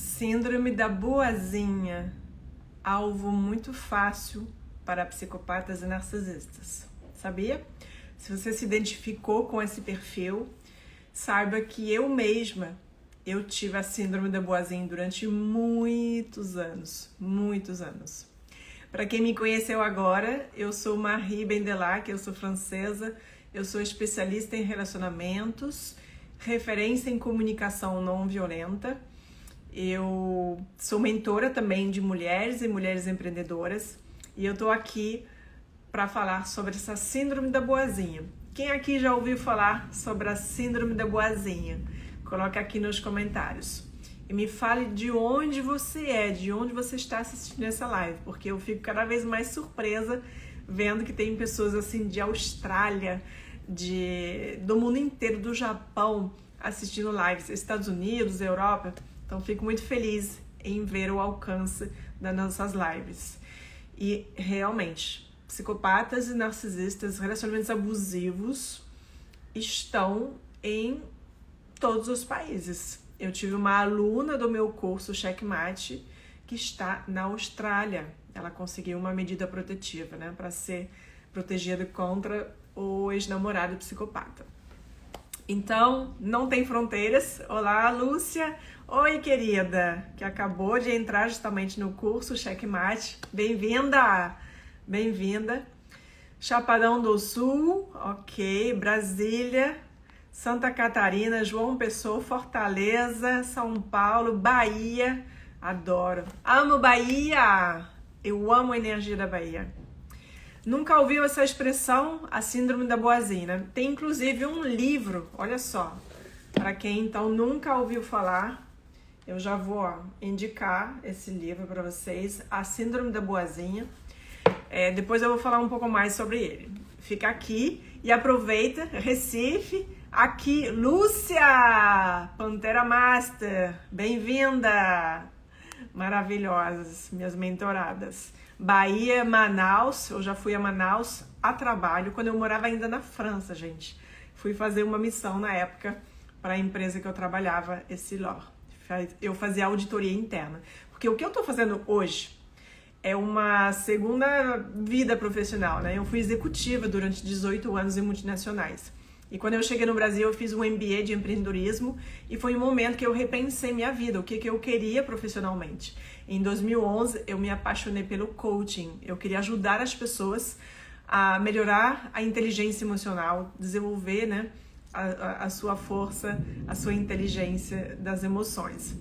Síndrome da boazinha, alvo muito fácil para psicopatas e narcisistas. Sabia? Se você se identificou com esse perfil, saiba que eu mesma, eu tive a síndrome da boazinha durante muitos anos. Para quem me conheceu agora, eu sou Marie Bendelac, eu sou francesa, eu sou especialista em relacionamentos, referência em comunicação não violenta. Eu sou mentora também de mulheres e mulheres empreendedoras e eu tô aqui para falar sobre essa síndrome da boazinha. Quem aqui já ouviu falar sobre a síndrome da boazinha? Coloque aqui nos comentários. E me fale de onde você é, de onde você está assistindo essa live, porque eu fico cada vez mais surpresa vendo que tem pessoas assim de Austrália, do mundo inteiro, do Japão, assistindo lives, Estados Unidos, Europa. Então, fico muito feliz em ver o alcance das nossas lives. E, realmente, psicopatas e narcisistas, relacionamentos abusivos estão em todos os países. Eu tive uma aluna do meu curso Checkmate que está na Austrália. Ela conseguiu uma medida protetiva, né, para ser protegida contra o ex-namorado psicopata. Então, não tem fronteiras. Olá, Lúcia. Oi, querida, que acabou de entrar justamente no curso Checkmate. Bem-vinda! Bem-vinda. Chapadão do Sul, ok. Brasília, Santa Catarina, João Pessoa, Fortaleza, São Paulo, Bahia. Adoro. Amo Bahia! Eu amo a energia da Bahia. Nunca ouviu essa expressão, a síndrome da boazinha, né? Tem inclusive um livro, olha só. Para quem então nunca ouviu falar, eu já vou indicar esse livro para vocês, A Síndrome da Boazinha. Depois eu vou falar um pouco mais sobre ele. Fica aqui e aproveita, Recife, aqui, Lúcia, Pantera Master, bem-vinda! Maravilhosas, minhas mentoradas. Bahia, Manaus, eu já fui a Manaus a trabalho, quando eu morava ainda na França, gente. Fui fazer uma missão na época para a empresa que eu trabalhava, Essilor. Eu fazia auditoria interna. Porque o que eu estou fazendo hoje é uma segunda vida profissional, né? Eu fui executiva durante 18 anos em multinacionais. E quando eu cheguei no Brasil, eu fiz um MBA de empreendedorismo e foi um momento que eu repensei minha vida, o que eu queria profissionalmente. Em 2011, eu me apaixonei pelo coaching. Eu queria ajudar as pessoas a melhorar a inteligência emocional, desenvolver, né, a sua força, a sua inteligência das emoções.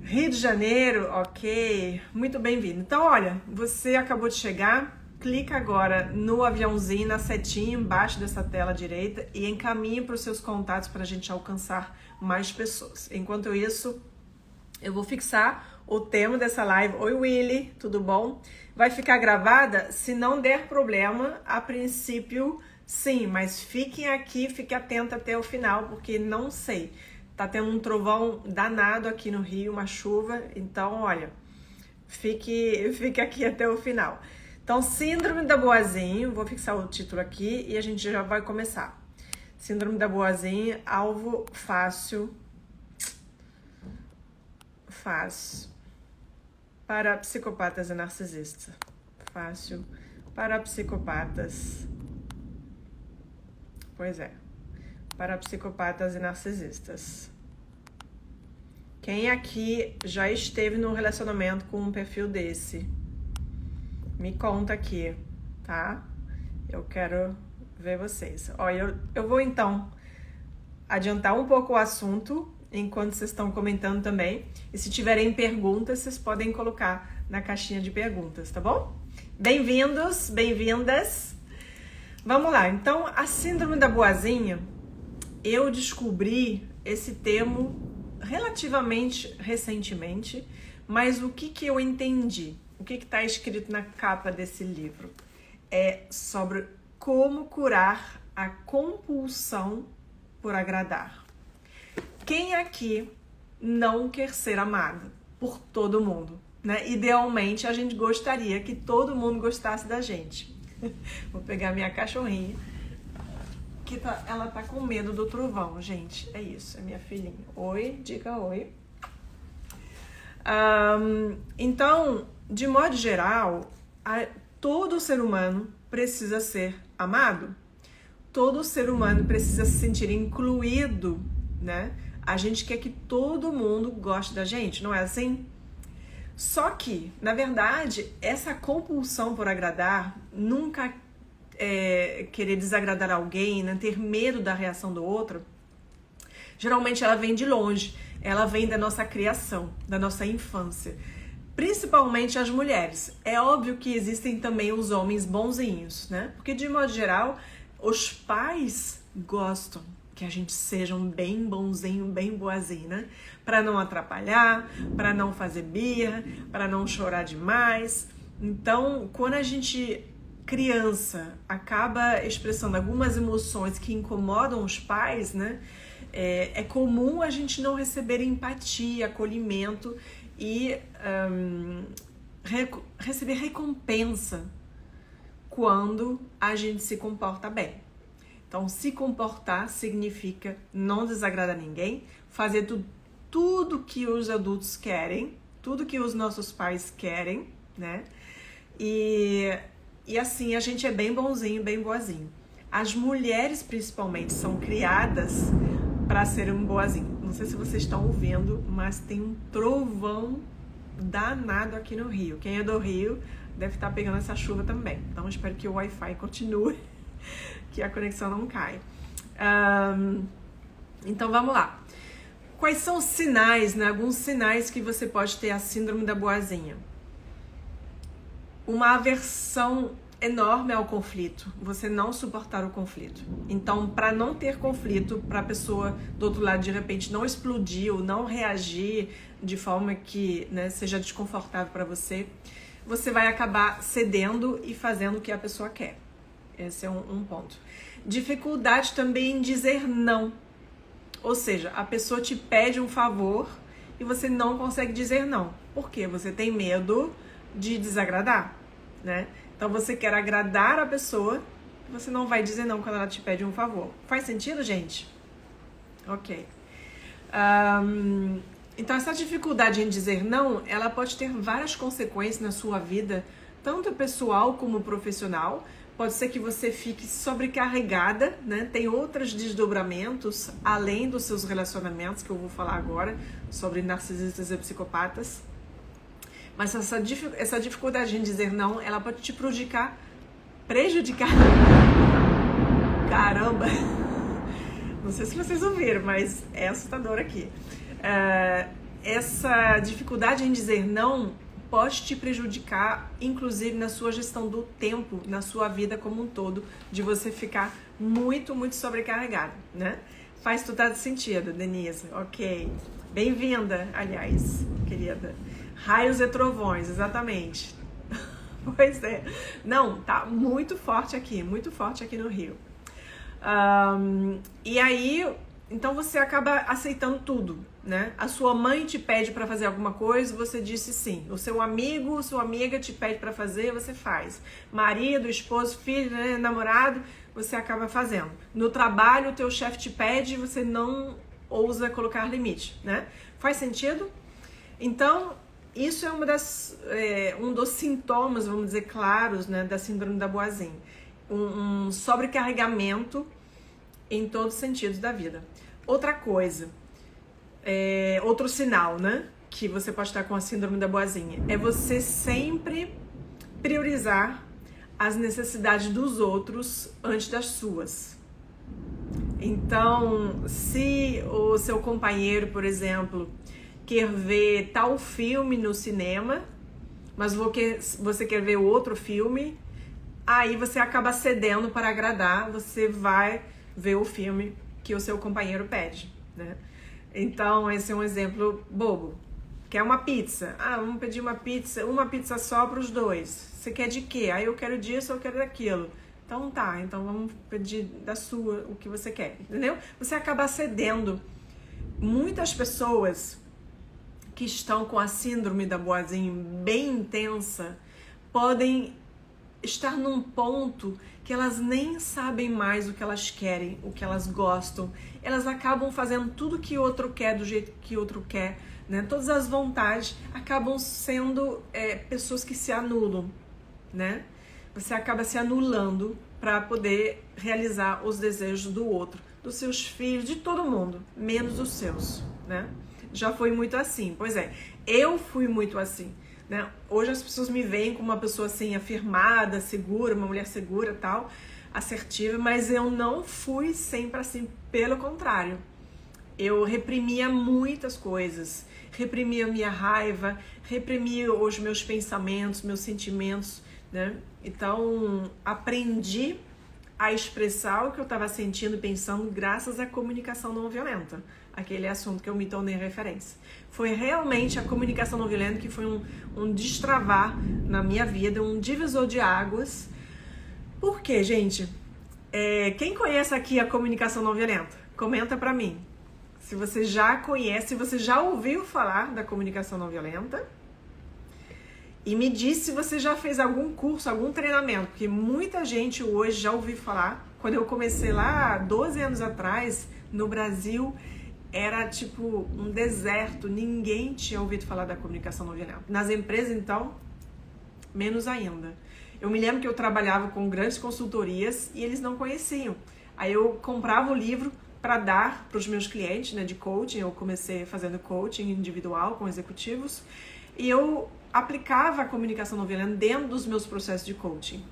Rio de Janeiro, ok, muito bem-vindo. Então, olha, você acabou de chegar, clica agora no aviãozinho, na setinha embaixo dessa tela direita e encaminhe para os seus contatos para a gente alcançar mais pessoas. Enquanto isso, eu vou fixar o tema dessa live. Oi, Willy, tudo bom? Vai ficar gravada? Se não der problema, a princípio, sim, mas fiquem aqui, fique atento até o final, porque não sei. Tá tendo um trovão danado aqui no Rio, uma chuva, então, olha, fique aqui até o final. Então, síndrome da boazinha, vou fixar o título aqui e a gente já vai começar. Síndrome da boazinha, alvo fácil para psicopatas e narcisistas. Fácil para psicopatas. Pois é, para psicopatas e narcisistas. Quem aqui já esteve num relacionamento com um perfil desse? Me conta aqui, tá? Eu quero ver vocês. Ó, eu vou então adiantar um pouco o assunto enquanto vocês estão comentando também. E se tiverem perguntas, vocês podem colocar na caixinha de perguntas, tá bom? Bem-vindos, bem-vindas. Vamos lá. Então, a síndrome da boazinha, eu descobri esse termo relativamente recentemente, mas o que eu entendi? O que está escrito na capa desse livro? É sobre como curar a compulsão por agradar. Quem aqui não quer ser amado por todo mundo, né? Idealmente, a gente gostaria que todo mundo gostasse da gente. Vou pegar minha cachorrinha, ela tá com medo do trovão, gente. É isso, é minha filhinha. Oi, diga oi. Então, de modo geral, todo ser humano precisa ser amado. Todo ser humano precisa se sentir incluído, né? A gente quer que todo mundo goste da gente, não é assim? Só que, na verdade, essa compulsão por agradar, nunca querer desagradar alguém, né? Ter medo da reação do outro, geralmente ela vem de longe. Ela vem da nossa criação, da nossa infância. Principalmente as mulheres. É óbvio que existem também os homens bonzinhos, né? Porque, de modo geral, os pais gostam que a gente seja um bem bonzinho, bem boazinho, né? Para não atrapalhar, para não fazer birra, para não chorar demais. Então, quando a gente, criança, acaba expressando algumas emoções que incomodam os pais, né? É comum a gente não receber empatia, acolhimento e receber recompensa quando a gente se comporta bem. Então, se comportar significa não desagradar ninguém, fazer tudo que os adultos querem, tudo que os nossos pais querem, né? E assim a gente é bem bonzinho, bem boazinho. As mulheres, principalmente, são criadas para serem boazinho. Não sei se vocês estão ouvindo, mas tem um trovão danado aqui no Rio. Quem é do Rio deve estar pegando essa chuva também. Então, espero que o Wi-Fi continue, que a conexão não caia. Então, vamos lá. Quais são os sinais, né? Alguns sinais que você pode ter a síndrome da boazinha? Uma aversão enorme ao conflito, você não suportar o conflito. Então, para não ter conflito, para a pessoa do outro lado de repente não explodir ou não reagir de forma que, né, seja desconfortável para você, você vai acabar cedendo e fazendo o que a pessoa quer. Esse é um ponto. Dificuldade também em dizer não. Ou seja, a pessoa te pede um favor e você não consegue dizer não. Por quê? Você tem medo de desagradar, né? Então você quer agradar a pessoa, você não vai dizer não quando ela te pede um favor. Faz sentido, gente? Ok. Então essa dificuldade em dizer não, ela pode ter várias consequências na sua vida, tanto pessoal como profissional. Pode ser que você fique sobrecarregada, né? Tem outros desdobramentos, além dos seus relacionamentos, que eu vou falar agora, sobre narcisistas e psicopatas. Mas essa dificuldade em dizer não, ela pode te prejudicar. Caramba! Não sei se vocês ouviram, mas é assustador aqui. Essa dificuldade em dizer não pode te prejudicar, inclusive na sua gestão do tempo, na sua vida como um todo, de você ficar muito, muito sobrecarregado, né? Faz total sentido, Denise. Ok. Bem-vinda, aliás, querida. Raios e trovões, exatamente. Pois é. Não, tá muito forte aqui no Rio. E aí, então você acaba aceitando tudo, né? A sua mãe te pede para fazer alguma coisa, você disse sim. O seu amigo, sua amiga te pede para fazer, você faz. Marido, esposo, filho, né? Namorado, você acaba fazendo. No trabalho, o teu chefe te pede, você não ousa colocar limite, né? Faz sentido? Então, isso é um dos sintomas, vamos dizer, claros, né, da síndrome da boazinha. Um sobrecarregamento em todos os sentidos da vida. Outra coisa, outro sinal, né, que você pode estar com a síndrome da boazinha, é você sempre priorizar as necessidades dos outros antes das suas. Então, se o seu companheiro, por exemplo, quer ver tal filme no cinema, mas você quer ver outro filme, aí você acaba cedendo para agradar, você vai ver o filme que o seu companheiro pede, né? Então, esse é um exemplo bobo. Quer uma pizza? Vamos pedir uma pizza só para os dois. Você quer de quê? Eu quero disso, eu quero daquilo. Então tá, então vamos pedir da sua o que você quer, entendeu? Você acaba cedendo. Muitas pessoas que estão com a síndrome da boazinha bem intensa podem estar num ponto que elas nem sabem mais o que elas querem, o que elas gostam. Elas acabam fazendo tudo que o outro quer, do jeito que o outro quer, né? Todas as vontades acabam sendo pessoas que se anulam, né? Você acaba se anulando para poder realizar os desejos do outro, dos seus filhos, de todo mundo, menos os seus, né? Já foi muito assim. Pois é, eu fui muito assim, né? Hoje as pessoas me veem como uma pessoa assim, afirmada, segura, uma mulher segura, tal, assertiva, mas eu não fui sempre assim, pelo contrário. Eu reprimia muitas coisas, reprimia minha raiva, reprimia os meus pensamentos, meus sentimentos, né? Então, aprendi a expressar o que eu estava sentindo e pensando graças à comunicação não violenta, aquele assunto que eu me tornei referência. Foi realmente a comunicação não violenta que foi um destravar na minha vida, um divisor de águas. Por quê, gente? Quem conhece aqui a comunicação não violenta? Comenta pra mim. Se você já conhece, se você já ouviu falar da comunicação não violenta. E me diz se você já fez algum curso, algum treinamento, porque muita gente hoje já ouviu falar. Quando eu comecei lá, 12 anos atrás, no Brasil, era tipo um deserto, ninguém tinha ouvido falar da comunicação não violenta. Nas empresas, então, menos ainda. Eu me lembro que eu trabalhava com grandes consultorias e eles não conheciam. Aí eu comprava o livro para dar para os meus clientes, né, de coaching. Eu comecei fazendo coaching individual com executivos e eu aplicava a comunicação não violenta dentro dos meus processos de coaching.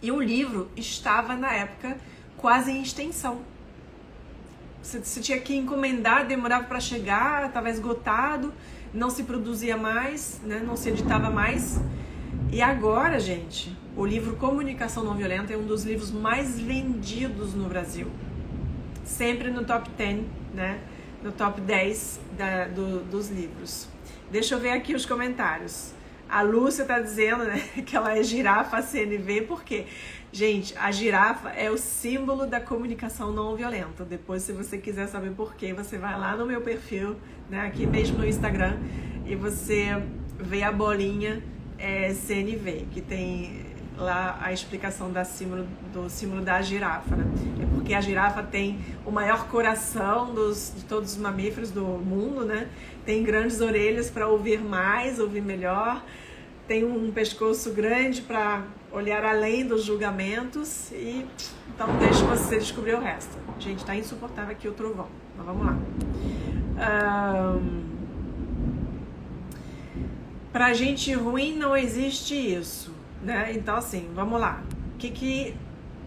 E o livro estava, na época, quase em extensão. Você tinha que encomendar, demorava para chegar, estava esgotado, não se produzia mais, né, não se editava mais. E agora, gente, o livro Comunicação Não Violenta é um dos livros mais vendidos no Brasil. Sempre no top 10, né, no top 10 dos livros. Deixa eu ver aqui os comentários. A Lúcia tá dizendo, né, que ela é girafa CNV, porque, gente, a girafa é o símbolo da comunicação não violenta. Depois, se você quiser saber por quê, você vai lá no meu perfil, né, aqui mesmo no Instagram, e você vê a bolinha CNV, que tem lá a explicação do símbolo da girafa, né? É porque a girafa tem o maior coração de todos os mamíferos do mundo, né? Tem grandes orelhas para ouvir mais, ouvir melhor, tem um pescoço grande para olhar além dos julgamentos e então deixa você descobrir o resto. Gente, tá insuportável aqui o trovão, mas vamos lá. Pra gente ruim não existe isso, né? Então, assim, vamos lá. O que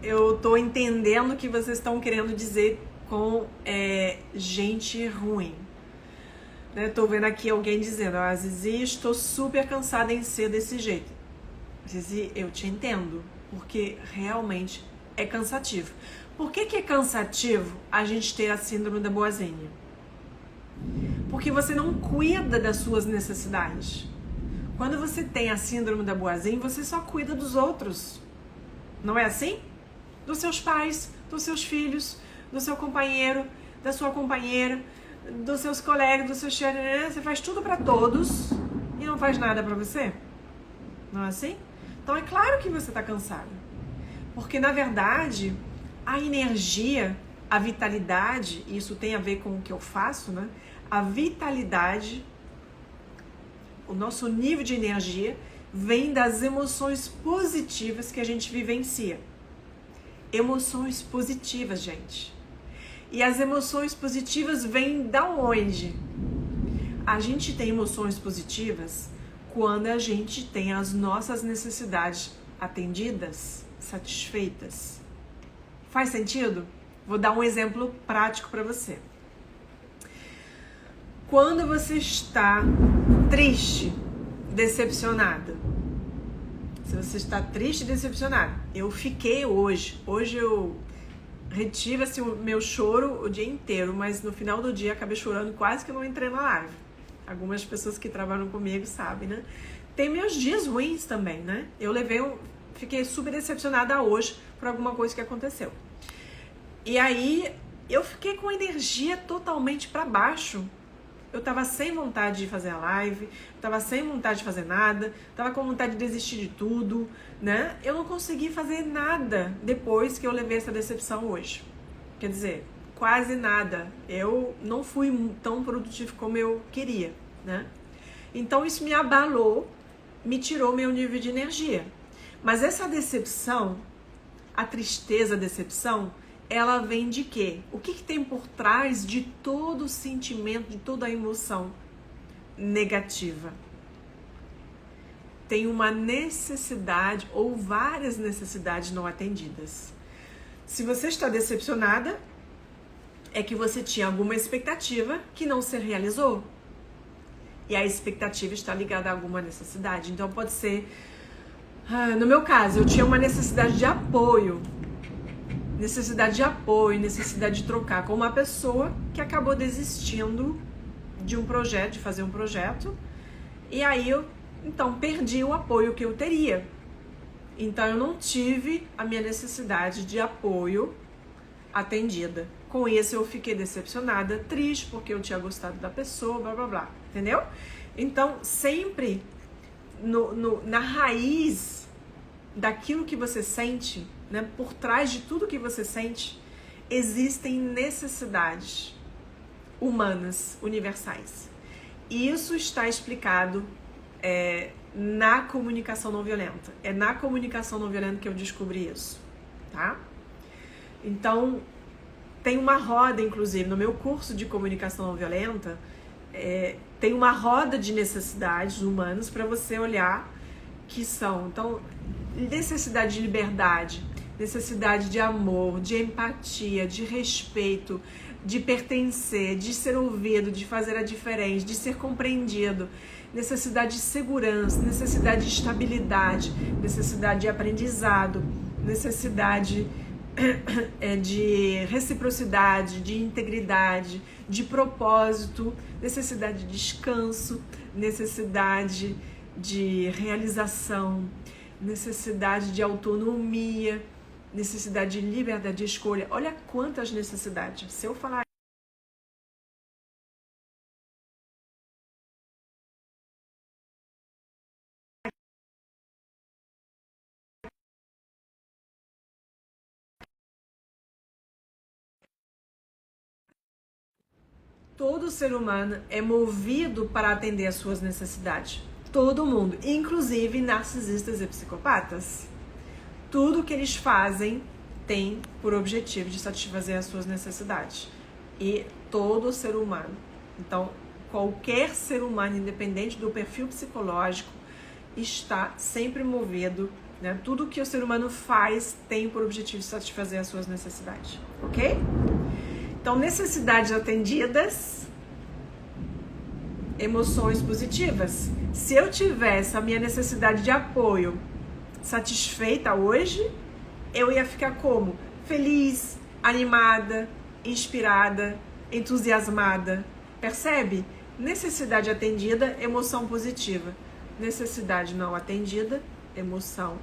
eu tô entendendo que vocês estão querendo dizer com gente ruim? Né? Tô vendo aqui alguém dizendo, Zizi, estou super cansada em ser desse jeito. Zizi, eu te entendo, porque realmente é cansativo. Por que é cansativo a gente ter a síndrome da boazinha? Porque você não cuida das suas necessidades. Quando você tem a síndrome da boazinha, você só cuida dos outros. Não é assim? Dos seus pais, dos seus filhos, do seu companheiro, da sua companheira, dos seus colegas, dos seus chefes. Você faz tudo para todos e não faz nada para você? Não é assim? Então é claro que você está cansado. Porque, na verdade, a energia, a vitalidade, e isso tem a ver com o que eu faço, né? A vitalidade, o nosso nível de energia vem das emoções positivas que a gente vivencia. Emoções positivas, gente. E as emoções positivas vêm da onde? A gente tem emoções positivas quando a gente tem as nossas necessidades atendidas, satisfeitas. Faz sentido? Vou dar um exemplo prático para você. Quando você está triste, decepcionada. Se você está triste e decepcionada. Eu fiquei hoje. Hoje eu retive assim, o meu choro o dia inteiro, mas no final do dia acabei chorando, quase que eu não entrei na live. Algumas pessoas que trabalham comigo sabem, né? Tem meus dias ruins também, né? Fiquei super decepcionada hoje por alguma coisa que aconteceu. E aí eu fiquei com a energia totalmente para baixo. Eu tava sem vontade de fazer a live, tava sem vontade de fazer nada, tava com vontade de desistir de tudo, né? Eu não consegui fazer nada depois que eu levei essa decepção hoje. Quer dizer, quase nada. Eu não fui tão produtivo como eu queria, né? Então isso me abalou, me tirou meu nível de energia. Mas essa decepção, a tristeza, a decepção, ela vem de quê? O que tem por trás de todo o sentimento, de toda a emoção negativa? Tem uma necessidade ou várias necessidades não atendidas. Se você está decepcionada, é que você tinha alguma expectativa que não se realizou. E a expectativa está ligada a alguma necessidade. Então pode ser, no meu caso, eu tinha uma necessidade de apoio, necessidade de trocar com uma pessoa que acabou desistindo de um projeto, de fazer um projeto, e aí eu, então, perdi o apoio que eu teria. Então eu não tive a minha necessidade de apoio atendida. Com isso eu fiquei decepcionada, triste, porque eu tinha gostado da pessoa, blá blá blá, entendeu? Então sempre na raiz daquilo que você sente, né, por trás de tudo que você sente, existem necessidades humanas, universais. E isso está explicado na comunicação não violenta. É na comunicação não violenta que eu descobri isso, tá? Então, tem uma roda, inclusive, no meu curso de comunicação não violenta, tem uma roda de necessidades humanas para você olhar que são, então, necessidade de liberdade, necessidade de amor, de empatia, de respeito, de pertencer, de ser ouvido, de fazer a diferença, de ser compreendido, necessidade de segurança, necessidade de estabilidade, necessidade de aprendizado, necessidade de reciprocidade, de integridade, de propósito, necessidade de descanso, necessidade de realização, necessidade de autonomia, necessidade de liberdade de escolha. Olha quantas necessidades. Se eu falar todo ser humano é movido para atender às suas necessidades. Todo mundo, inclusive narcisistas e psicopatas. Tudo que eles fazem tem por objetivo de satisfazer as suas necessidades. E todo ser humano. Então, qualquer ser humano, independente do perfil psicológico, está sempre movido, né? Tudo que o ser humano faz tem por objetivo de satisfazer as suas necessidades, ok? Então, necessidades atendidas, emoções positivas. Se eu tivesse a minha necessidade de apoio satisfeita hoje, eu ia ficar como? Feliz, animada, inspirada, entusiasmada. Percebe? Necessidade atendida, emoção positiva. Necessidade não atendida, emoção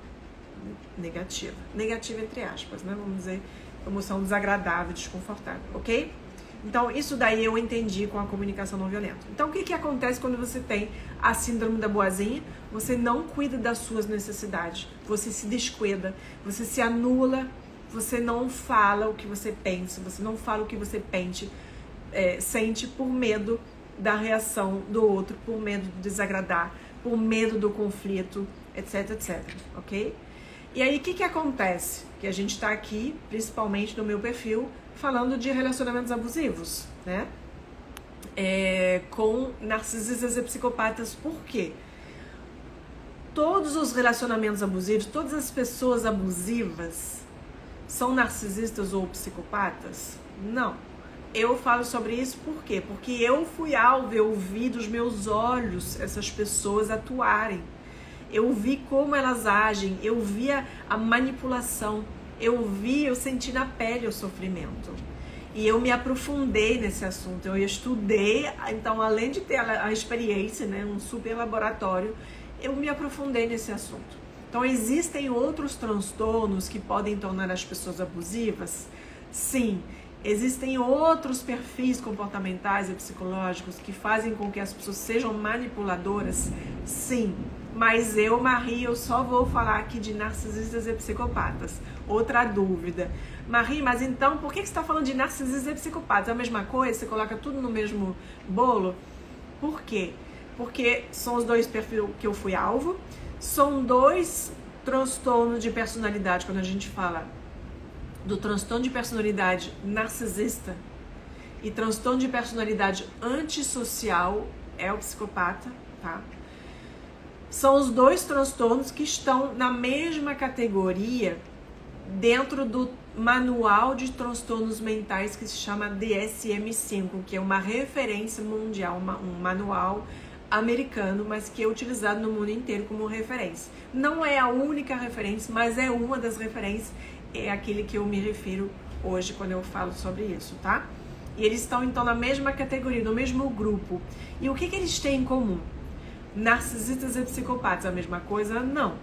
negativa. Negativa entre aspas, né? Vamos dizer, emoção desagradável, desconfortável, ok? Então, isso daí eu entendi com a comunicação não violenta. Então, o que acontece quando você tem a síndrome da boazinha? Você não cuida das suas necessidades, você se descuida, você se anula, você não fala o que você pensa, você não fala o que você sente por medo da reação do outro, por medo de desagradar, por medo do conflito, etc, etc, ok? E aí, o que acontece? Que a gente está aqui, principalmente no meu perfil, falando de relacionamentos abusivos, né? Com narcisistas e psicopatas. Por quê? Todos os relacionamentos abusivos, todas as pessoas abusivas são narcisistas ou psicopatas? Não. Eu falo sobre isso por quê? Porque eu fui alvo, eu vi dos meus olhos essas pessoas atuarem. Eu vi como elas agem, eu vi a manipulação, eu senti na pele o sofrimento. E eu me aprofundei nesse assunto, eu estudei, então além de ter a experiência, né, um super laboratório, eu me aprofundei nesse assunto. Então existem outros transtornos que podem tornar as pessoas abusivas? Sim, Existem outros perfis comportamentais e psicológicos que fazem com que as pessoas sejam manipuladoras? Sim, mas Marie, eu só vou falar aqui de narcisistas e psicopatas. Outra dúvida. Marie, mas então por que você está falando de narcisistas e psicopatas? É a mesma coisa? Você coloca tudo no mesmo bolo? Por quê? Porque são os dois perfis que eu fui alvo, são dois transtornos de personalidade. Quando a gente fala do transtorno de personalidade narcisista e transtorno de personalidade antissocial, é o psicopata, tá? São os dois transtornos que estão na mesma categoria dentro do manual de transtornos mentais que se chama DSM-5, que é uma referência mundial, um manual americano, mas que é utilizado no mundo inteiro como referência. Não é a única referência, mas é uma das referências, é aquele que eu me refiro hoje quando eu falo sobre isso, tá? E eles estão então na mesma categoria, no mesmo grupo. E o que eles têm em comum? Narcisistas e psicopatas, a mesma coisa? Não.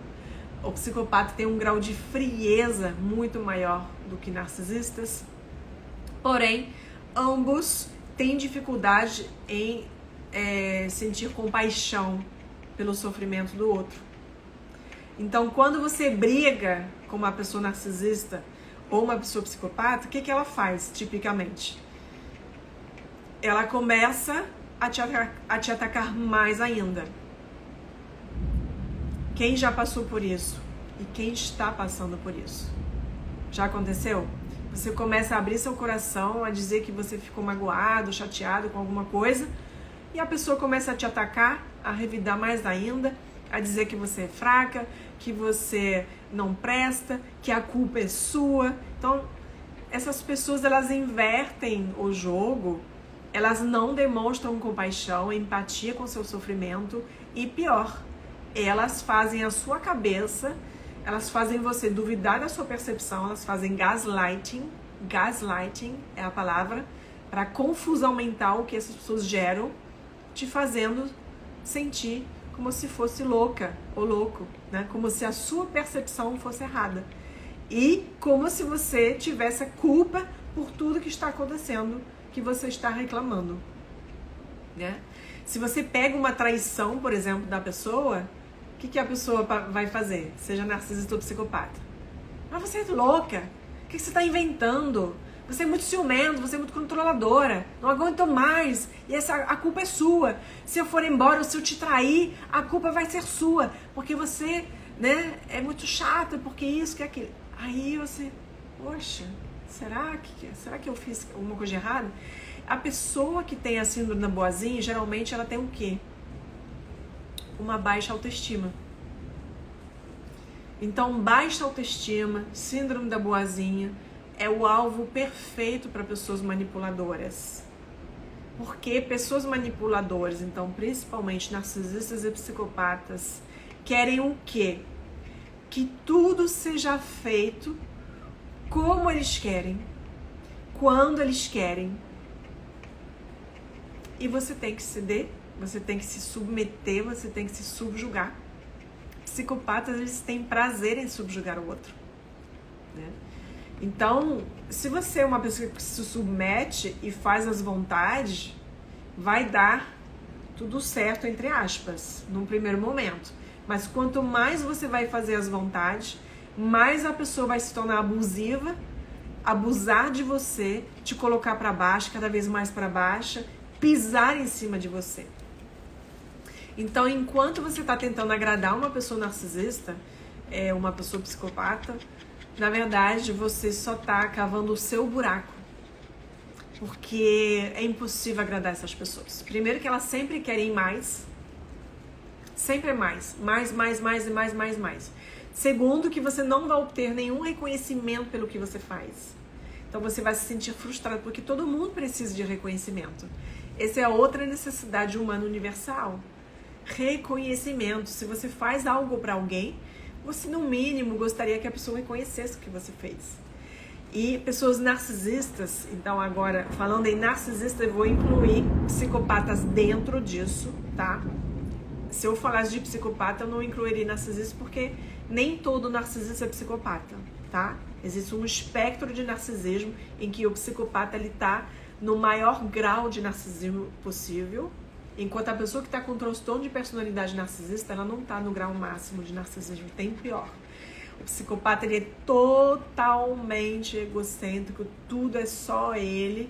O psicopata tem um grau de frieza muito maior do que narcisistas, porém, ambos têm dificuldade em sentir compaixão pelo sofrimento do outro. Então, quando você briga com uma pessoa narcisista ou uma pessoa psicopata, o que ela faz, tipicamente? Ela começa a te atacar mais ainda. Quem já passou por isso? E quem está passando por isso? Já aconteceu? Você começa a abrir seu coração, a dizer que você ficou magoado, chateado com alguma coisa, e a pessoa começa a te atacar, a revidar mais ainda, a dizer que você é fraca, que você não presta, que a culpa é sua. Então, essas pessoas, elas invertem o jogo, elas não demonstram compaixão, empatia com o seu sofrimento e pior, elas fazem a sua cabeça, elas fazem você duvidar da sua percepção, elas fazem gaslighting é a palavra, para confusão mental que essas pessoas geram, te fazendo sentir como se fosse louca ou louco, né? Como se a sua percepção fosse errada. E como se você tivesse culpa por tudo que está acontecendo, que você está reclamando, né? Se você pega uma traição, por exemplo, da pessoa, o que a pessoa vai fazer? Seja narcisista ou psicopata. Mas você é louca. O que você está inventando? Você é muito ciumento, você é muito controladora. Não aguento mais. E a culpa é sua. Se eu for embora ou se eu te trair, a culpa vai ser sua. Porque você, né, é muito chata, porque isso, que aquilo. Aí você, poxa, será que eu fiz alguma coisa de errada? A pessoa que tem a síndrome da boazinha, geralmente ela tem o quê? Uma baixa autoestima. Então, baixa autoestima, síndrome da boazinha, é o alvo perfeito para pessoas manipuladoras. Porque pessoas manipuladoras, então principalmente narcisistas e psicopatas, querem o quê? Que tudo seja feito como eles querem, quando eles querem. E você tem que ceder, você tem que se submeter, você tem que se subjugar. Psicopatas, eles têm prazer em subjugar o outro, né? Então, se você é uma pessoa que se submete e faz as vontades, vai dar tudo certo, entre aspas, num primeiro momento. Mas quanto mais você vai fazer as vontades, mais a pessoa vai se tornar abusiva, abusar de você, te colocar para baixo, cada vez mais para baixo, pisar em cima de você. Então, enquanto você está tentando agradar uma pessoa narcisista, uma pessoa psicopata, na verdade, você só está cavando o seu buraco. Porque é impossível agradar essas pessoas. Primeiro que elas sempre querem mais. Sempre mais. Mais. Segundo, que você não vai obter nenhum reconhecimento pelo que você faz. Então você vai se sentir frustrado, porque todo mundo precisa de reconhecimento. Essa é a outra necessidade humana universal. Reconhecimento. Se você faz algo para alguém, você no mínimo gostaria que a pessoa reconhecesse o que você fez. E pessoas narcisistas, então agora falando em narcisista, eu vou incluir psicopatas dentro disso, tá? Se eu falasse de psicopata, eu não incluiria narcisista, porque nem todo narcisista é psicopata. tá? Existe um espectro de narcisismo em que o psicopata ele tá no maior grau de narcisismo possível, enquanto a pessoa que está com transtorno de personalidade narcisista, ela não está no grau máximo de narcisismo, tem pior. O psicopata ele é totalmente egocêntrico, tudo é só ele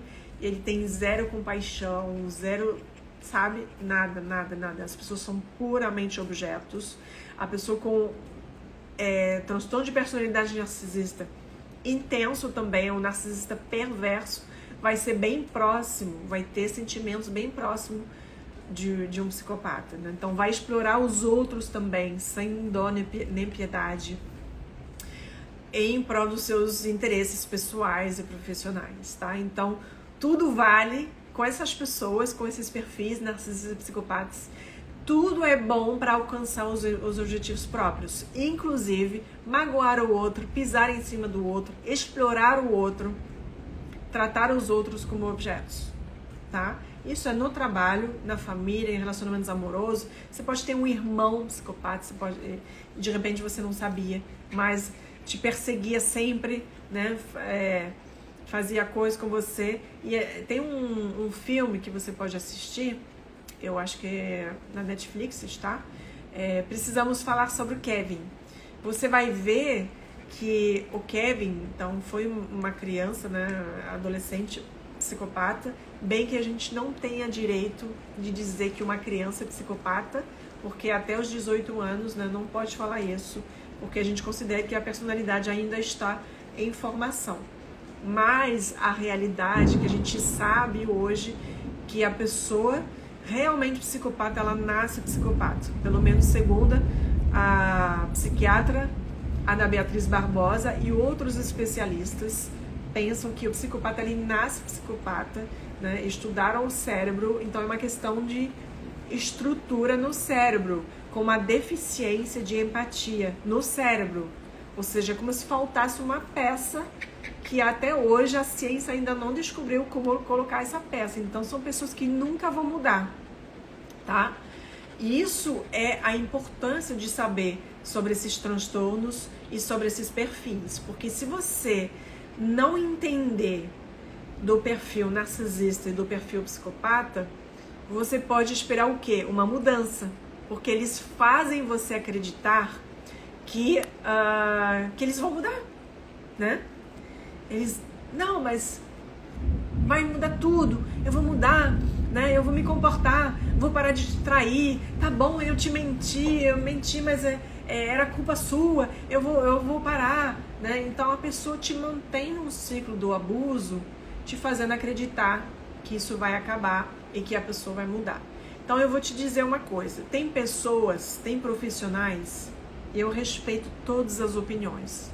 tem zero compaixão, zero, sabe, nada. As pessoas são puramente objetos. A pessoa com transtorno de personalidade narcisista intenso também, é um narcisista perverso, vai ser bem próximo, vai ter sentimentos bem próximos de um psicopata, né? Então vai explorar os outros também, sem dó nem piedade, em prol dos seus interesses pessoais e profissionais, tá? Então tudo vale com essas pessoas, com esses perfis narcisistas e psicopatas. Tudo é bom para alcançar os objetivos próprios, inclusive magoar o outro, pisar em cima do outro, explorar o outro, tratar os outros como objetos, tá? Isso é no trabalho, na família, em relacionamentos amorosos. Você pode ter um irmão psicopata, você pode, de repente você não sabia, mas te perseguia sempre, né? Fazia coisas com você. E tem um filme que você pode assistir, eu acho que é na Netflix, está? Precisamos falar sobre o Kevin. Você vai ver que o Kevin, então, foi uma criança, né, adolescente psicopata, bem que a gente não tenha direito de dizer que uma criança é psicopata, porque até os 18 anos, né, não pode falar isso, porque a gente considera que a personalidade ainda está em formação. Mas a realidade que a gente sabe hoje, que a pessoa realmente psicopata, ela nasce psicopata, pelo menos segundo a psiquiatra Ana Beatriz Barbosa e outros especialistas pensam que o psicopata ele nasce psicopata, né? Estudaram o cérebro, então é uma questão de estrutura no cérebro, com uma deficiência de empatia no cérebro, ou seja, como se faltasse uma peça que até hoje a ciência ainda não descobriu como colocar essa peça. Então são pessoas que nunca vão mudar, tá? E isso é a importância de saber sobre esses transtornos e sobre esses perfis, porque se você não entender do perfil narcisista e do perfil psicopata, você pode esperar o quê? Uma mudança, porque eles fazem você acreditar que eles vão mudar, né? Eles, não, mas vai mudar tudo, eu vou mudar, né? Eu vou me comportar, vou parar de te trair, tá bom, eu menti, mas era culpa sua, eu vou parar, né? Então a pessoa te mantém num ciclo do abuso, te fazendo acreditar que isso vai acabar e que a pessoa vai mudar. Então eu vou te dizer uma coisa, tem pessoas, tem profissionais, eu respeito todas as opiniões,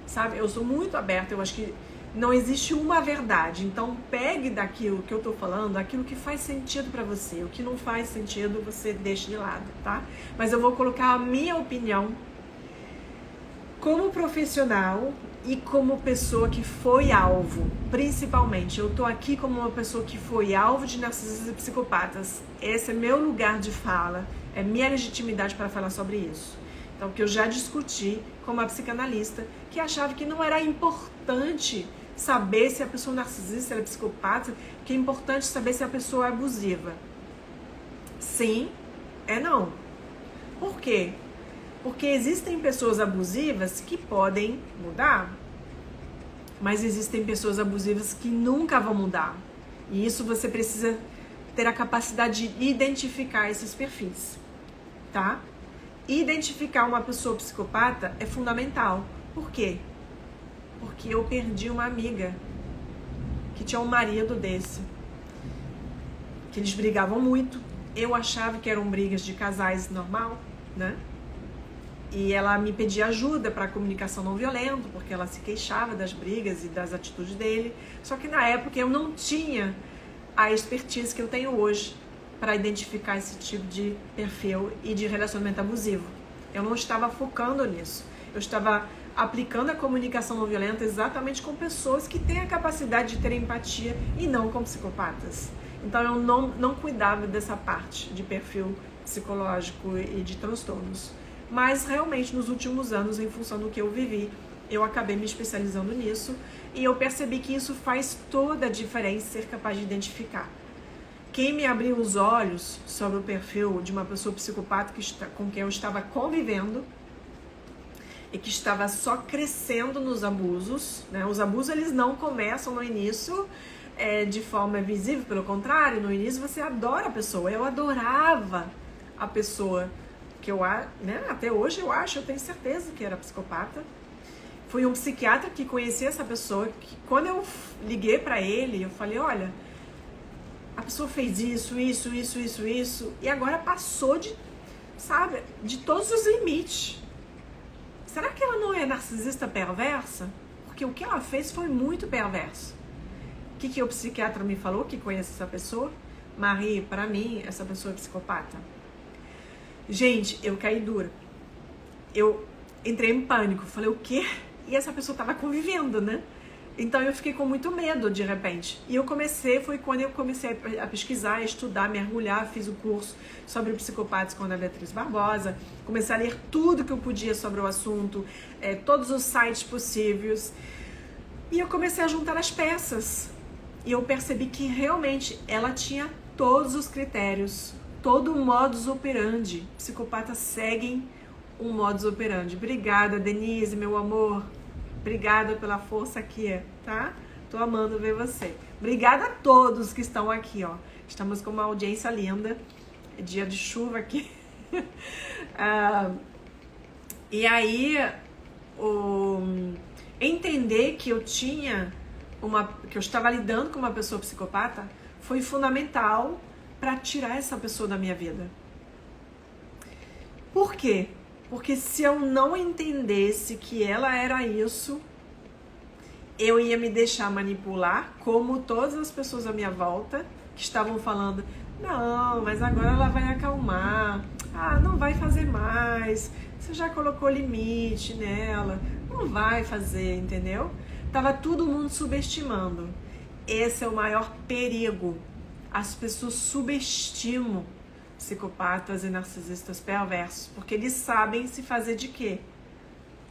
sabe? Eu sou muito aberta, eu acho que não existe uma verdade, então pegue daquilo que eu tô falando, aquilo que faz sentido pra você, o que não faz sentido você deixa de lado, tá? Mas eu vou colocar a minha opinião como profissional e como pessoa que foi alvo, principalmente. Eu tô aqui como uma pessoa que foi alvo de narcisistas e psicopatas. Esse é meu lugar de fala, é minha legitimidade para falar sobre isso. Então, que eu já discuti com uma psicanalista que achava que não era importante saber se a pessoa é narcisista, ela é psicopata, que é importante saber se a pessoa é abusiva. Sim, não. Por quê? Porque existem pessoas abusivas que podem mudar, mas existem pessoas abusivas que nunca vão mudar. E isso você precisa ter a capacidade de identificar esses perfis, tá? Identificar uma pessoa psicopata é fundamental. Por quê? Porque eu perdi uma amiga que tinha um marido desse, que eles brigavam muito. Eu achava que eram brigas de casais normal, né? E ela me pedia ajuda para comunicação não violenta, porque ela se queixava das brigas e das atitudes dele. Só que na época eu não tinha a expertise que eu tenho hoje para identificar esse tipo de perfil e de relacionamento abusivo. Eu não estava focando nisso. Eu estava aplicando a comunicação não violenta exatamente com pessoas que têm a capacidade de ter empatia e não com psicopatas. Então eu não cuidava dessa parte de perfil psicológico e de transtornos. Mas realmente nos últimos anos, em função do que eu vivi, eu acabei me especializando nisso e eu percebi que isso faz toda a diferença ser capaz de identificar. Quem me abriu os olhos sobre o perfil de uma pessoa psicopata com quem eu estava convivendo e que estava só crescendo nos abusos, né? Os abusos, eles não começam no início de forma visível, pelo contrário, no início você adora a pessoa. Eu adorava a pessoa que até hoje eu tenho certeza que era psicopata. Foi um psiquiatra que conhecia essa pessoa, que quando eu liguei pra ele, eu falei, olha, a pessoa fez isso, e agora passou de todos os limites. Será que ela não é narcisista perversa? Porque o que ela fez foi muito perverso. O que o psiquiatra me falou, que conhece essa pessoa? Marie, pra mim, essa pessoa é psicopata. Gente, eu caí dura. Eu entrei em pânico. Falei, o quê? E essa pessoa tava convivendo, né? Então eu fiquei com muito medo de repente. E foi quando eu comecei a pesquisar, a estudar, mergulhar, fiz o curso sobre psicopatas com a Beatriz Barbosa, comecei a ler tudo que eu podia sobre o assunto, todos os sites possíveis. E eu comecei a juntar as peças. E eu percebi que realmente ela tinha todos os critérios, todo o modus operandi. Psicopatas seguem um modus operandi. Obrigada, Denise, meu amor. Obrigada pela força aqui, tá? Tô amando ver você. Obrigada a todos que estão aqui, ó. Estamos com uma audiência linda. É dia de chuva aqui. E aí, entender que eu estava lidando com uma pessoa psicopata foi fundamental para tirar essa pessoa da minha vida. Por quê? Porque se eu não entendesse que ela era isso, eu ia me deixar manipular, como todas as pessoas à minha volta que estavam falando, não, mas agora ela vai acalmar, não vai fazer mais, você já colocou limite nela, não vai fazer, entendeu? Tava todo mundo subestimando. Esse é o maior perigo. As pessoas subestimam psicopatas e narcisistas perversos, porque eles sabem se fazer de quê?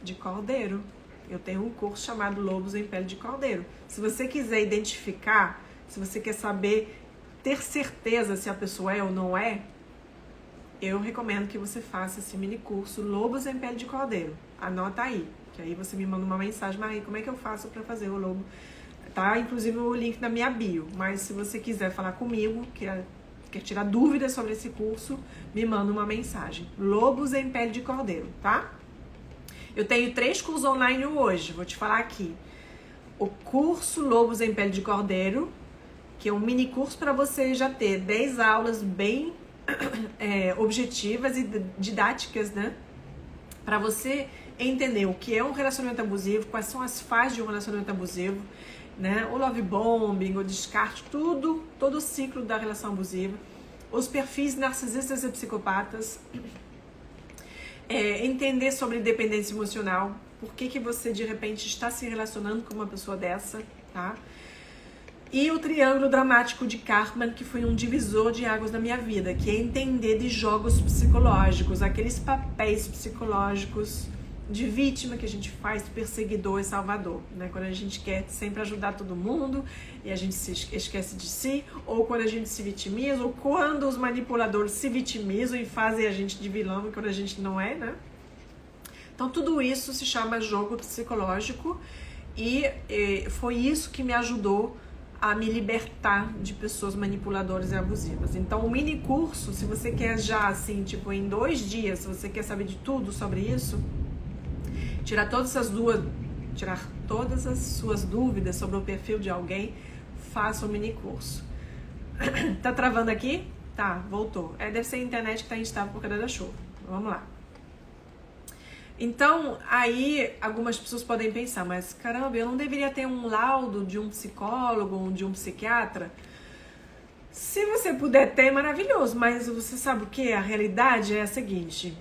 De cordeiro. Eu tenho um curso chamado Lobos em Pele de Cordeiro. Se você quiser identificar, se você quer saber, ter certeza se a pessoa é ou não é, eu recomendo que você faça esse mini curso Lobos em Pele de Cordeiro. Anota aí, que aí você me manda uma mensagem, Marie, como é que eu faço para fazer o lobo? Tá, inclusive o link na minha bio, mas se você quiser falar comigo, quer tirar dúvidas sobre esse curso, me manda uma mensagem. Lobos em Pele de Cordeiro, tá? Eu tenho 3 cursos online hoje, vou te falar aqui. O curso Lobos em Pele de Cordeiro, que é um mini curso para você já ter 10 aulas bem objetivas e didáticas, né? Para você entender o que é um relacionamento abusivo, quais são as fases de um relacionamento abusivo, né? O love bombing, o descarte, todo o ciclo da relação abusiva, os perfis narcisistas e psicopatas, entender sobre dependência emocional, por que você de repente está se relacionando com uma pessoa dessa, tá? E o triângulo dramático de Karpman, que foi um divisor de águas na minha vida, que é entender de jogos psicológicos, aqueles papéis psicológicos de vítima que a gente faz, perseguidor e salvador, né? Quando a gente quer sempre ajudar todo mundo e a gente se esquece de si, ou quando a gente se vitimiza, ou quando os manipuladores se vitimizam e fazem a gente de vilão quando a gente não é, né? Então tudo isso se chama jogo psicológico e foi isso que me ajudou a me libertar de pessoas manipuladoras e abusivas. Então o mini curso, se você quer já assim, tipo em 2 dias, se você quer saber de tudo sobre isso, tirar todas as suas dúvidas sobre o perfil de alguém, faça o mini curso. Tá travando aqui? Tá, voltou. Deve ser a internet que tá instável por causa da chuva. Vamos lá. Então, aí algumas pessoas podem pensar, mas caramba, eu não deveria ter um laudo de um psicólogo ou de um psiquiatra? Se você puder ter, é maravilhoso, mas você sabe o que? A realidade é a seguinte,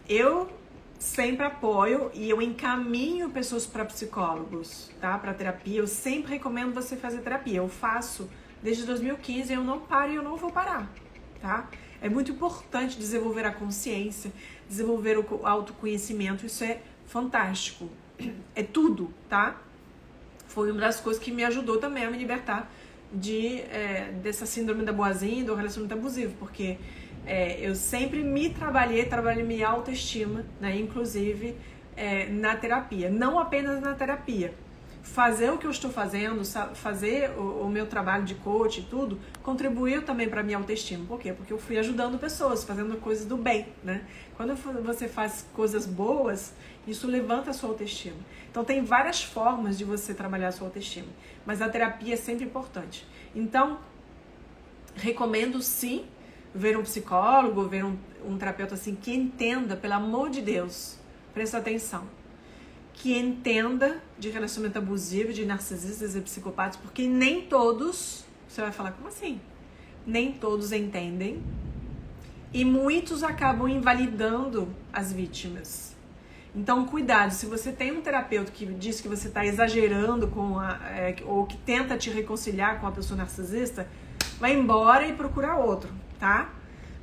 eu sempre apoio e eu encaminho pessoas para psicólogos, tá? Para terapia, eu sempre recomendo você fazer terapia, eu faço desde 2015, eu não paro e eu não vou parar, tá? É muito importante desenvolver a consciência, desenvolver o autoconhecimento, isso é fantástico. é tudo, tá? Foi uma das coisas que me ajudou também a me libertar dessa síndrome da boazinha e do relacionamento abusivo, porque eu sempre trabalhei minha autoestima, né? Inclusive na terapia, não apenas na terapia. Fazer o que eu estou fazendo, fazer o meu trabalho de coach e tudo, contribuiu também para minha autoestima. Por quê? Porque eu fui ajudando pessoas, fazendo coisas do bem, né? Quando você faz coisas boas, isso levanta a sua autoestima. Então tem várias formas de você trabalhar a sua autoestima, mas a terapia é sempre importante. Então, recomendo sim ver um psicólogo, ver um terapeuta assim que entenda, pelo amor de Deus, presta atenção, que entenda de relacionamento abusivo, de narcisistas e psicopatas, porque nem todos, você vai falar, como assim? Nem todos entendem e muitos acabam invalidando as vítimas. Então, cuidado, se você tem um terapeuta que diz que você está exagerando ou que tenta te reconciliar com a pessoa narcisista, vai embora e procura outro, tá?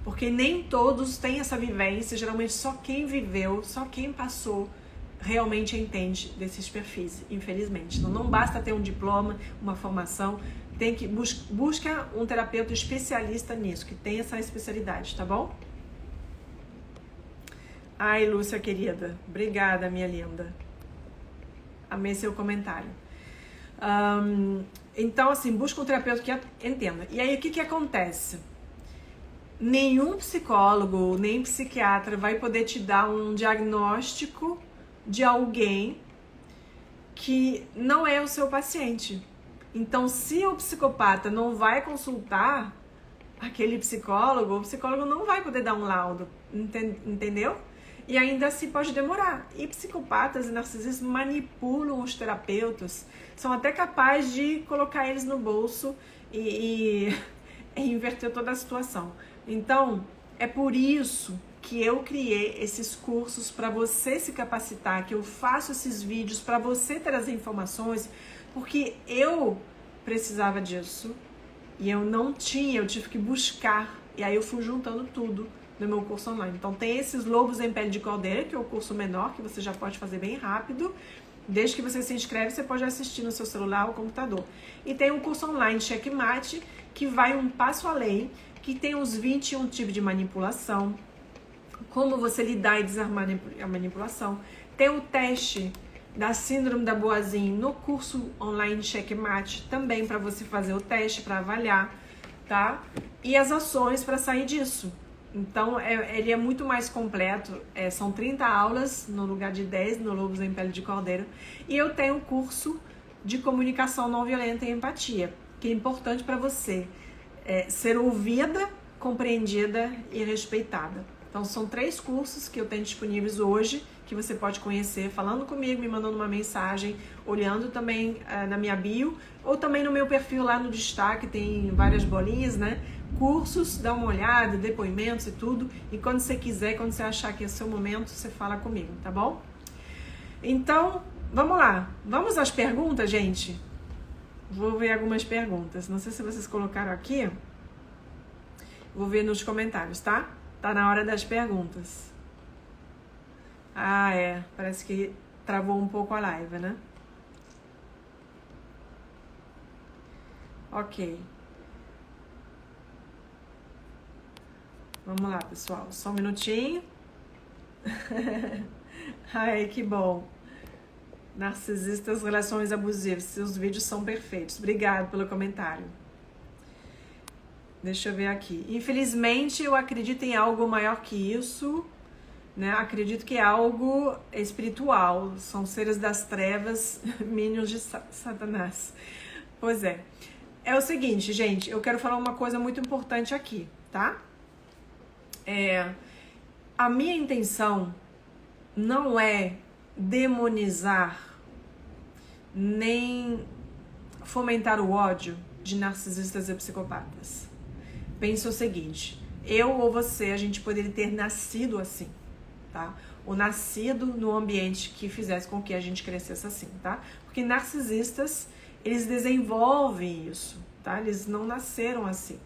Porque nem todos têm essa vivência, geralmente só quem viveu, só quem passou realmente entende desses perfis, infelizmente. Então não basta ter um diploma, uma formação, tem que busca um terapeuta especialista nisso, que tem essa especialidade, tá bom? Ai, Lúcia querida, obrigada, minha linda. Amei seu comentário. Então, assim, busca um terapeuta que entenda. E aí, o que acontece? Nenhum psicólogo, nem psiquiatra vai poder te dar um diagnóstico de alguém que não é o seu paciente. Então, se o psicopata não vai consultar aquele psicólogo, o psicólogo não vai poder dar um laudo, entendeu? E ainda assim pode demorar. E psicopatas e narcisistas manipulam os terapeutas, são até capazes de colocar eles no bolso e inverter toda a situação. Então, é por isso que eu criei esses cursos para você se capacitar, que eu faço esses vídeos para você ter as informações, porque eu precisava disso e eu não tinha, eu tive que buscar, e aí eu fui juntando tudo no meu curso online. Então tem esses Lobos em Pele de Cordeiro, que é o curso menor, que você já pode fazer bem rápido. Desde que você se inscreve, você pode assistir no seu celular ou computador. E tem um curso online, Checkmate, que vai um passo além, que tem os 21 tipos de manipulação, como você lidar e desarmar a manipulação. Tem o teste da síndrome da boazinha no curso online Checkmate, também para você fazer o teste, para avaliar, tá? E as ações para sair disso. Então, ele é muito mais completo, são 30 aulas no lugar de 10 no Lobos em Pele de Cordeiro. E eu tenho um curso de comunicação não violenta e empatia, que é importante para você ser ouvida, compreendida e respeitada. Então, são 3 cursos que eu tenho disponíveis hoje, que você pode conhecer falando comigo, me mandando uma mensagem, olhando também na minha bio, ou também no meu perfil lá no destaque, tem várias bolinhas, né? Cursos, dá uma olhada, depoimentos e tudo. E quando você quiser, quando você achar que é o seu momento, você fala comigo, tá bom? Então, vamos lá. Vamos às perguntas, gente? Vou ver algumas perguntas. Não sei se vocês colocaram aqui. Vou ver nos comentários, tá? Tá na hora das perguntas. Ah, parece que travou um pouco a live, né? Ok. Vamos lá, pessoal. Só um minutinho. Ai, que bom. Narcisistas, relações abusivas. Seus vídeos são perfeitos. Obrigado pelo comentário. Deixa eu ver aqui. Infelizmente, eu acredito em algo maior que isso, né? Acredito que é algo espiritual. São seres das trevas, minions de Satanás. Pois é. É o seguinte, gente. Eu quero falar uma coisa muito importante aqui, tá? A minha intenção não é demonizar nem fomentar o ódio de narcisistas e psicopatas. Pensa o seguinte, eu ou você, a gente poderia ter nascido assim, tá? Ou nascido no ambiente que fizesse com que a gente crescesse assim, tá? Porque narcisistas, eles desenvolvem isso, tá? Eles não nasceram assim.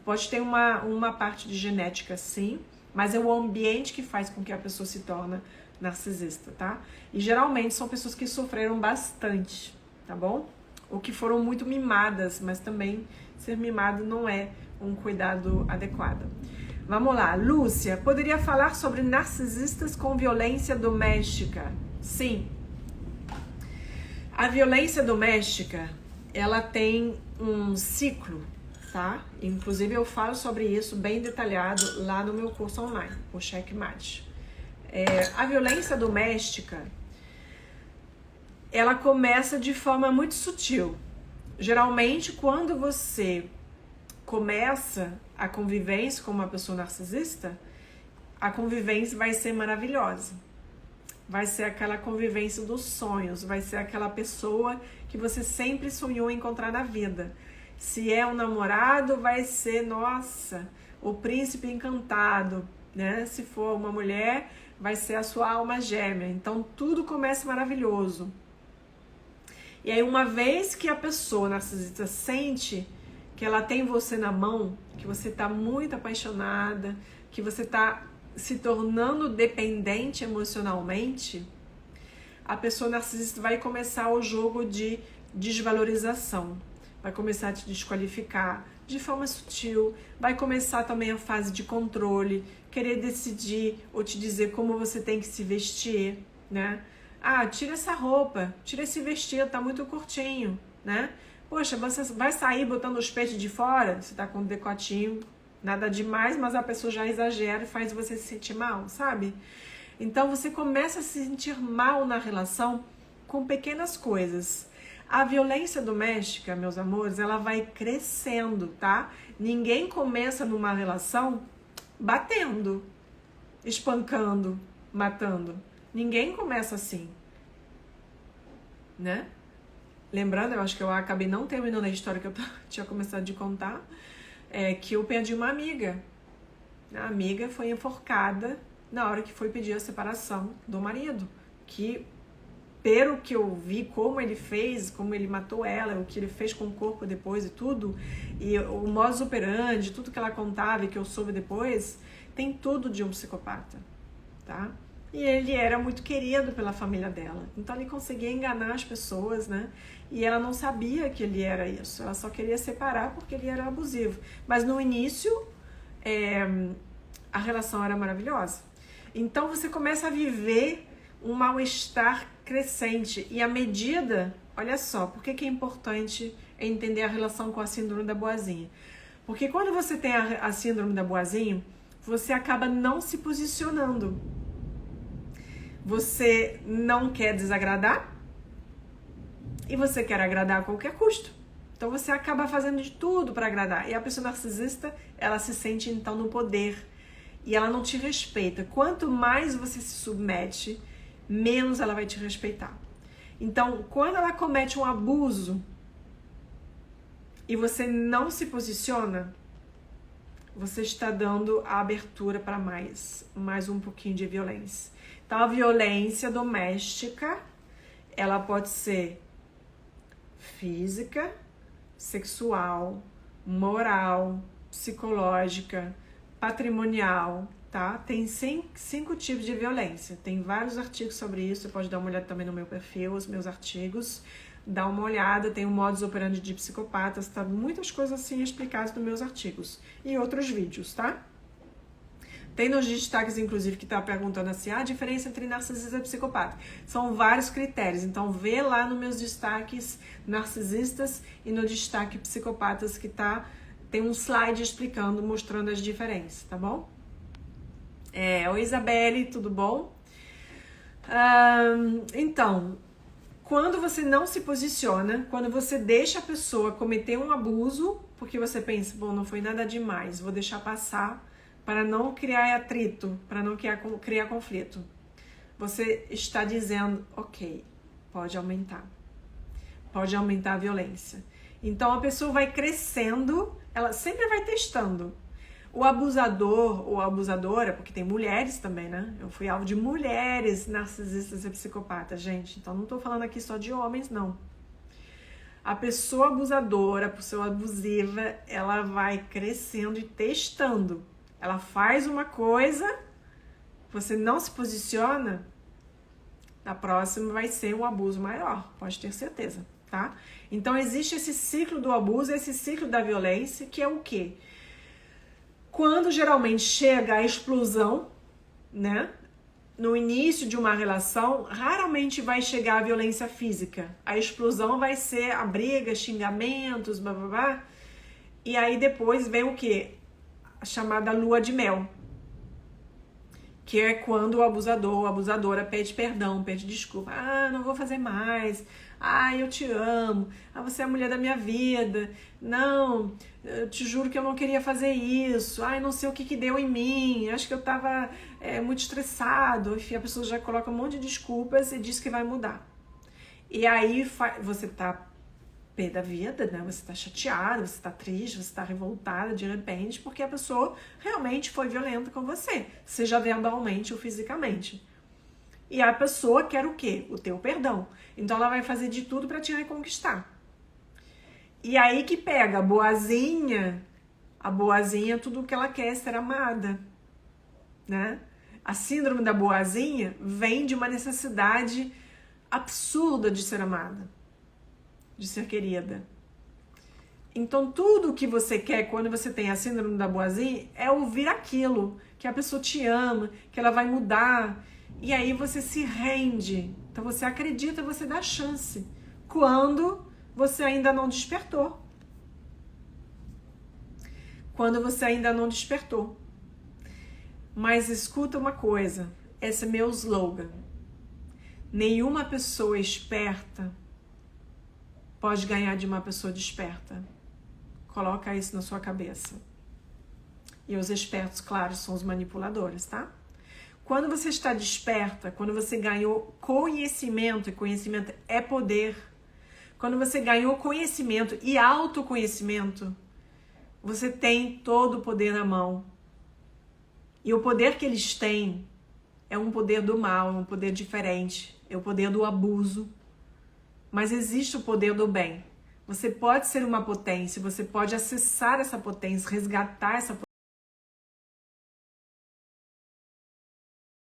Pode ter uma parte de genética, sim, mas é o ambiente que faz com que a pessoa se torne narcisista, tá? E geralmente são pessoas que sofreram bastante, tá bom? Ou que foram muito mimadas, mas também ser mimado não é um cuidado adequado. Vamos lá, Lúcia, poderia falar sobre narcisistas com violência doméstica? Sim. A violência doméstica, ela tem um ciclo, tá? Inclusive eu falo sobre isso bem detalhado lá no meu curso online, o Checkmate. A violência doméstica, ela começa de forma muito sutil. Geralmente, quando você começa a convivência com uma pessoa narcisista, a convivência vai ser maravilhosa. Vai ser aquela convivência dos sonhos, vai ser aquela pessoa que você sempre sonhou encontrar na vida. Se é um namorado, vai ser, nossa, o príncipe encantado, né? Se for uma mulher, vai ser a sua alma gêmea. Então, tudo começa maravilhoso. E aí, uma vez que a pessoa narcisista sente que ela tem você na mão, que você está muito apaixonada, que você está se tornando dependente emocionalmente, a pessoa narcisista vai começar o jogo de desvalorização, vai começar a te desqualificar de forma sutil, vai começar também a fase de controle, querer decidir ou te dizer como você tem que se vestir, né? Ah, tira essa roupa, tira esse vestido, tá muito curtinho, né? Poxa, você vai sair botando os peitos de fora? Você tá com um decotinho, nada demais, mas a pessoa já exagera e faz você se sentir mal, sabe? Então você começa a se sentir mal na relação com pequenas coisas. A violência doméstica, meus amores, ela vai crescendo, tá? Ninguém começa numa relação batendo, espancando, matando. Ninguém começa assim, né? Lembrando, eu acho que eu acabei não terminando a história que eu tinha começado de contar, que eu perdi uma amiga. A amiga foi enforcada na hora que foi pedir a separação do marido, que, pelo que eu vi, como ele fez, como ele matou ela, o que ele fez com o corpo depois e tudo, e o modus operandi, tudo que ela contava e que eu soube depois, tem tudo de um psicopata, tá? E ele era muito querido pela família dela. Então ele conseguia enganar as pessoas, né? E ela não sabia que ele era isso. Ela só queria separar porque ele era abusivo. Mas no início, a relação era maravilhosa. Então você começa a viver um mal-estar crescente. E à medida, olha só, por que é importante entender a relação com a síndrome da boazinha? Porque quando você tem a síndrome da boazinha, você acaba não se posicionando. Você não quer desagradar e você quer agradar a qualquer custo. Então você acaba fazendo de tudo para agradar. E a pessoa narcisista, ela se sente então no poder e ela não te respeita. Quanto mais você se submete, menos ela vai te respeitar. Então, quando ela comete um abuso e você não se posiciona, você está dando a abertura para mais um pouquinho de violência. Então, a violência doméstica, ela pode ser física, sexual, moral, psicológica, patrimonial, tá? Tem 5 tipos de violência. Tem vários artigos sobre isso, você pode dar uma olhada também no meu perfil, os meus artigos. Dá uma olhada, tem o modus operandi de psicopatas, tá? Muitas coisas assim explicadas nos meus artigos. E outros vídeos, tá? Tem nos destaques, inclusive, que tá perguntando assim, a diferença entre narcisista e psicopata. São vários critérios, então vê lá nos meus destaques narcisistas e no destaque psicopatas que tem um slide explicando, mostrando as diferenças, tá bom? Oi Isabelle, tudo bom? Então, quando você não se posiciona, quando você deixa a pessoa cometer um abuso, porque você pensa, bom, não foi nada demais, vou deixar passar, para não criar atrito, para não criar conflito. Você está dizendo, ok, pode aumentar a violência. Então a pessoa vai crescendo, ela sempre vai testando. O abusador ou abusadora, porque tem mulheres também, né? Eu fui alvo de mulheres narcisistas e psicopatas, gente. Então não estou falando aqui só de homens, não. A pessoa abusadora, a pessoa abusiva, ela vai crescendo e testando. Ela faz uma coisa, você não se posiciona, na próxima vai ser um abuso maior, pode ter certeza, tá? Então existe esse ciclo do abuso, esse ciclo da violência, que é o quê? Quando geralmente chega a explosão, né? No início de uma relação, raramente vai chegar a violência física. A explosão vai ser a briga, xingamentos, blá blá blá. E aí depois vem o quê? A chamada lua de mel. Que é quando o abusador ou a abusadora pede perdão, pede desculpa. Ah, não vou fazer mais. Ah, eu te amo. Ah, você é a mulher da minha vida. Não, eu te juro que eu não queria fazer isso. Ah, não sei o que deu em mim. Acho que eu tava muito estressado. Enfim, a pessoa já coloca um monte de desculpas e diz que vai mudar. E aí você tá pé da vida, né? Você tá chateada, você tá triste, você tá revoltada de repente, porque a pessoa realmente foi violenta com você, seja verbalmente ou fisicamente. E a pessoa quer o quê? O teu perdão. Então ela vai fazer de tudo para te reconquistar. E aí que pega a boazinha tudo o que ela quer é ser amada, né? A síndrome da boazinha vem de uma necessidade absurda de ser amada, de ser querida. Então tudo que você quer quando você tem a síndrome da boazinha é ouvir aquilo, que a pessoa te ama, que ela vai mudar, e aí você se rende. Então você acredita, você dá chance, quando você ainda não despertou. Quando você ainda não despertou. Mas escuta uma coisa, esse é meu slogan. Nenhuma pessoa esperta pode ganhar de uma pessoa desperta. Coloca isso na sua cabeça. E os espertos, claro, são os manipuladores, tá? Quando você está desperta, quando você ganhou conhecimento, e conhecimento é poder, quando você ganhou conhecimento e autoconhecimento, você tem todo o poder na mão. E o poder que eles têm é um poder do mal, é um poder diferente, é o poder do abuso. Mas existe o poder do bem. Você pode ser uma potência, você pode acessar essa potência, resgatar essa potência.